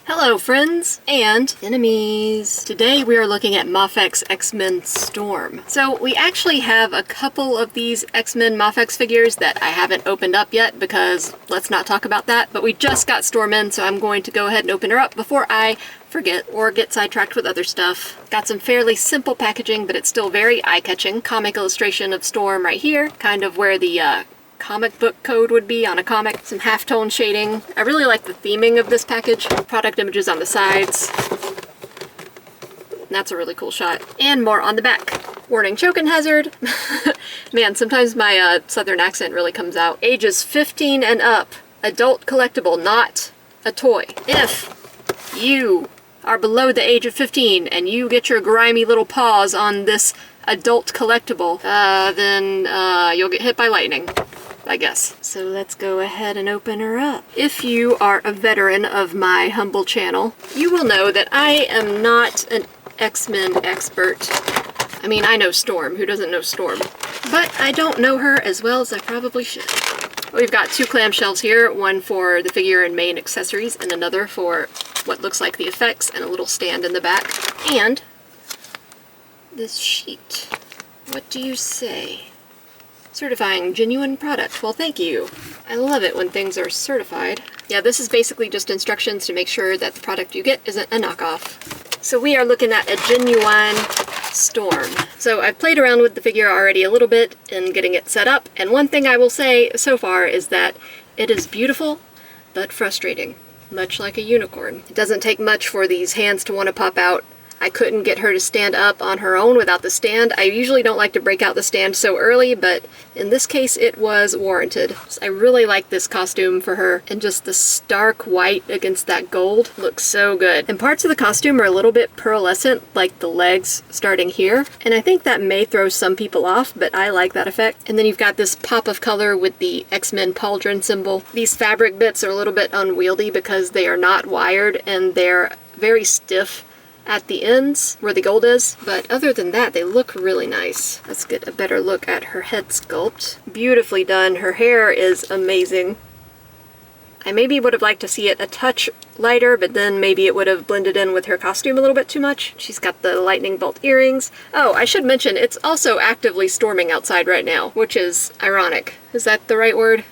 Hello friends and enemies! Today we are looking at Mafex X-Men Storm. So we actually have a couple of these X-Men Mafex figures that I haven't opened up yet because let's not talk about that, but we just got Storm in, so I'm going to go ahead and open her up before I forget or get sidetracked with other stuff. Got some fairly simple packaging, but it's still very eye-catching. Comic illustration of Storm right here, kind of where the comic book code would be on a comic. Some halftone shading. I really like the theming of this package. Product images on the sides. That's a really cool shot. And more on the back. Warning, choking hazard. Man, sometimes my southern accent really comes out. Ages 15 and up. Adult collectible, not a toy. If you are below the age of 15 and you get your grimy little paws on this adult collectible, then you'll get hit by lightning, I guess. So let's go ahead and open her up. If you are a veteran of my humble channel, you will know that I am not an X-Men expert. I mean, I know Storm. Who doesn't know Storm? But I don't know her as well as I probably should. We've got two clamshells here, one for the figure and main accessories, and another for what looks like the effects, and a little stand in the back. And this sheet. What do you say? Certifying genuine product. Well, thank you. I love it when things are certified. Yeah, this is basically just instructions to make sure that the product you get isn't a knockoff. So we are looking at a genuine Storm. So I've played around with the figure already a little bit in getting it set up, and one thing I will say so far is that it is beautiful, but frustrating. Much like a unicorn. It doesn't take much for these hands to want to pop out. I couldn't get her to stand up on her own without the stand. I usually don't like to break out the stand so early, but in this case it was warranted. I really like this costume for her, and just the stark white against that gold looks so good. And parts of the costume are a little bit pearlescent, like the legs starting here, and I think that may throw some people off, but I like that effect. And then you've got this pop of color with the X-Men pauldron symbol. These fabric bits are a little bit unwieldy because they are not wired and they're very stiff at the ends where the gold is, but other than that they look really nice. Let's get a better look at her head sculpt. Beautifully done. Her hair is amazing. I maybe would have liked to see it a touch lighter, but then maybe it would have blended in with her costume a little bit too much. She's got the lightning bolt earrings. Oh, I should mention it's also actively storming outside right now, which is ironic. Is that the right word?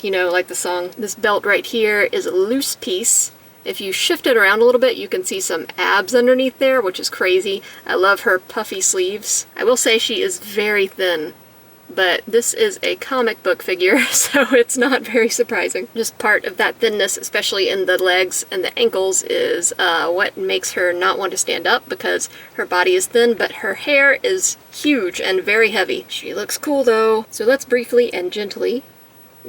You know, like the song. This belt right here is a loose piece. If you shift it around a little bit, you can see some abs underneath there, which is crazy. I love her puffy sleeves. I will say she is very thin, but this is a comic book figure, so it's not very surprising. Just part of that thinness, especially in the legs and the ankles, is what makes her not want to stand up, because her body is thin, but her hair is huge and very heavy. She looks cool though. So let's briefly and gently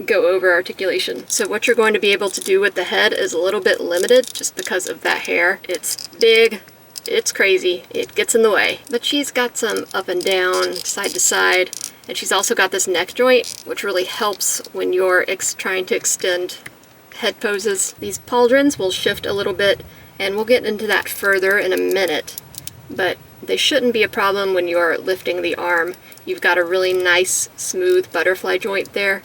go over articulation. So what you're going to be able to do with the head is a little bit limited just because of that hair. It's big, it's crazy, it gets in the way. But she's got some up and down, side to side, and she's also got this neck joint, which really helps when you're trying to extend head poses. These pauldrons will shift a little bit, and we'll get into that further in a minute, but they shouldn't be a problem when you're lifting the arm. You've got a really nice, smooth butterfly joint there.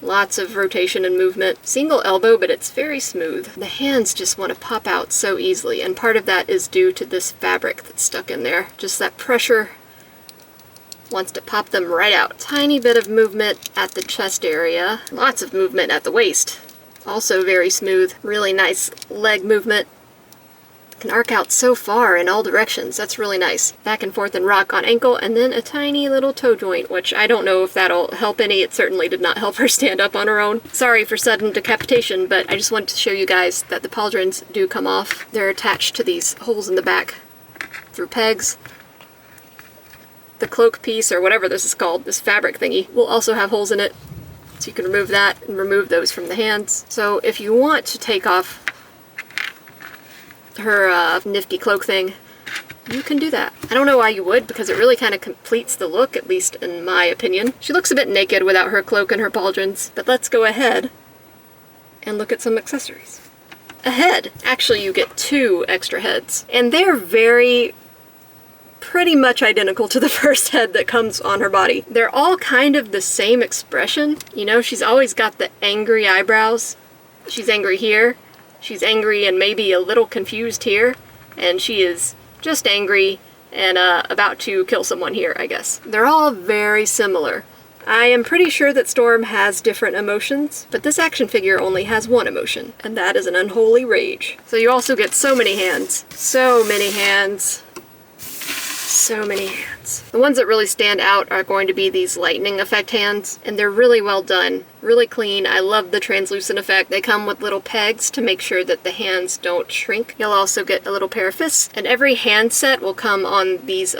Lots of rotation and movement. Single elbow, but it's very smooth. The hands just want to pop out so easily, and part of that is due to this fabric that's stuck in there. Just that pressure wants to pop them right out. Tiny bit of movement at the chest area. Lots of movement at the waist. Also very smooth. Really nice leg movement. Can arc out so far in all directions. That's really nice. Back and forth and rock on ankle, and then a tiny little toe joint, which I don't know if that'll help any. It certainly did not help her stand up on her own. Sorry for sudden decapitation, but I just wanted to show you guys that the pauldrons do come off. They're attached to these holes in the back through pegs. The cloak piece, or whatever this is called, this fabric thingy, will also have holes in it, so you can remove that and remove those from the hands. So if you want to take off her nifty cloak thing, you can do that. I don't know why you would, because it really kind of completes the look, at least in my opinion. She looks a bit naked without her cloak and her pauldrons, but let's go ahead and look at some accessories. A head. Actually, you get 2 extra heads, and they're pretty much identical to the first head that comes on her body. They're all kind of the same expression. You know, she's always got the angry eyebrows. She's angry here, She's angry and maybe a little confused here, and she is just angry and about to kill someone here, I guess. They're all very similar. I am pretty sure that Storm has different emotions, but this action figure only has one emotion, and that is an unholy rage. So you also get so many hands. So many hands. So many hands. The ones that really stand out are going to be these lightning effect hands, and they're really well done, really clean. I love the translucent effect. They come with little pegs to make sure that the hands don't shrink. You'll also get a little pair of fists, and every hand set will come on these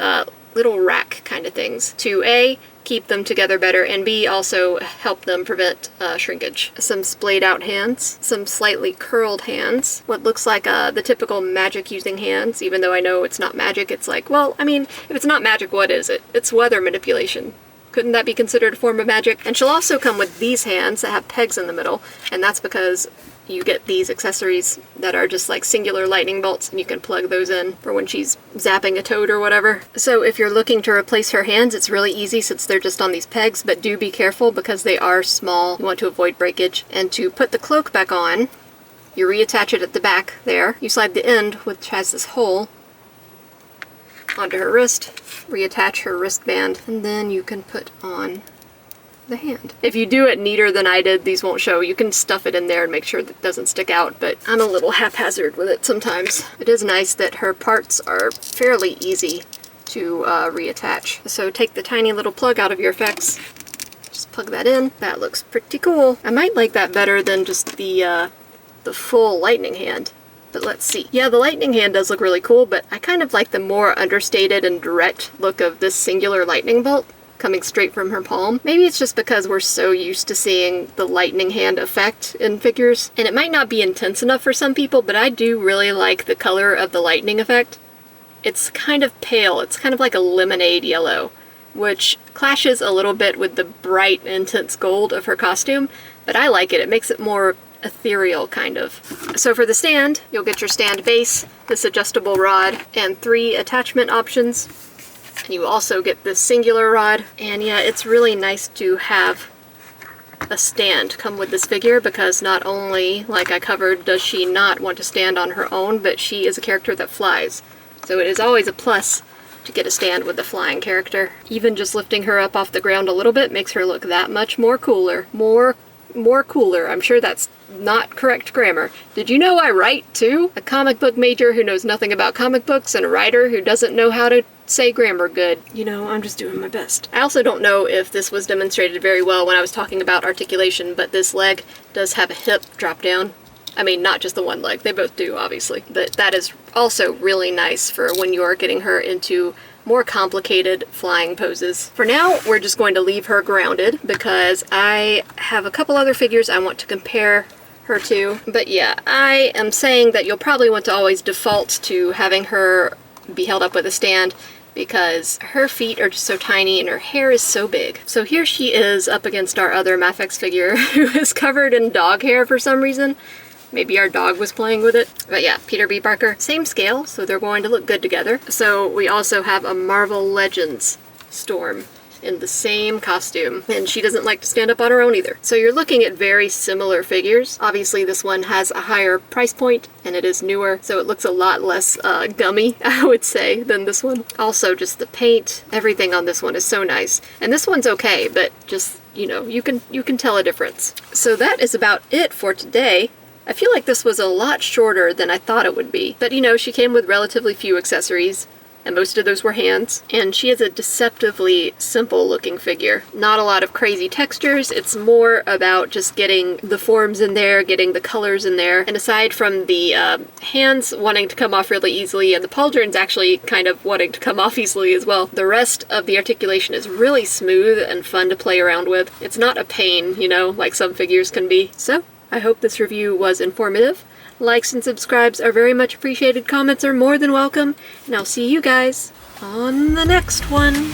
little rack kind of things to A, keep them together better, and B, also help them prevent shrinkage. Some splayed out hands, some slightly curled hands, what looks like the typical magic using hands, even though I know it's not magic. It's like, well, I mean, if it's not magic, what is it? It's weather manipulation. Couldn't that be considered a form of magic? And she'll also come with these hands that have pegs in the middle, and that's because you get these accessories that are just like singular lightning bolts, and you can plug those in for when she's zapping a toad or whatever. So if you're looking to replace her hands, it's really easy since they're just on these pegs, but do be careful because they are small. You want to avoid breakage. And to put the cloak back on, you reattach it at the back there. You slide the end, which has this hole, onto her wrist, reattach her wristband, and then you can put on the hand. If you do it neater than I did, these won't show. You can stuff it in there and make sure that it doesn't stick out, but I'm a little haphazard with it sometimes. It is nice that her parts are fairly easy to reattach. So take the tiny little plug out of your effects, just plug that in. That looks pretty cool. I might like that better than just the full lightning hand. But let's see. Yeah, the lightning hand does look really cool, but I kind of like the more understated and direct look of this singular lightning bolt coming straight from her palm. Maybe it's just because we're so used to seeing the lightning hand effect in figures, and it might not be intense enough for some people, but I do really like the color of the lightning effect. It's kind of pale. It's kind of like a lemonade yellow, which clashes a little bit with the bright, intense gold of her costume, but I like it. It makes it more ethereal, kind of. So for the stand, you'll get your stand base, this adjustable rod, and 3 attachment options. And you also get this singular rod, and yeah, it's really nice to have a stand come with this figure because not only, like I covered, does she not want to stand on her own, but she is a character that flies. So it is always a plus to get a stand with the flying character. Even just lifting her up off the ground a little bit makes her look that much more cooler. More cooler. I'm sure that's not correct grammar. Did you know I write too? A comic book major who knows nothing about comic books and a writer who doesn't know how to say grammar good. You know, I'm just doing my best. I also don't know if this was demonstrated very well when I was talking about articulation, but this leg does have a hip drop down. I mean, not just the one leg. They both do, obviously. But that is also really nice for when you are getting her into more complicated flying poses. For now, we're just going to leave her grounded because I have a couple other figures I want to compare her to. But yeah, I am saying that you'll probably want to always default to having her be held up with a stand because her feet are just so tiny and her hair is so big. So here she is up against our other Mafex figure who is covered in dog hair for some reason. Maybe our dog was playing with it. But yeah, Peter B. Parker. Same scale, so they're going to look good together. So we also have a Marvel Legends Storm in the same costume, and she doesn't like to stand up on her own either. So you're looking at very similar figures. Obviously this one has a higher price point and it is newer, so it looks a lot less gummy, I would say, than this one. Also just the paint, everything on this one is so nice. And this one's okay, but just, you know, you can tell a difference. So that is about it for today. I feel like this was a lot shorter than I thought it would be, but you know, she came with relatively few accessories, and most of those were hands, and she is a deceptively simple looking figure. Not a lot of crazy textures, it's more about just getting the forms in there, getting the colors in there, and aside from the hands wanting to come off really easily, and the pauldrons actually kind of wanting to come off easily as well, the rest of the articulation is really smooth and fun to play around with. It's not a pain, you know, like some figures can be. So, I hope this review was informative. Likes and subscribes are very much appreciated. Comments are more than welcome. And I'll see you guys on the next one.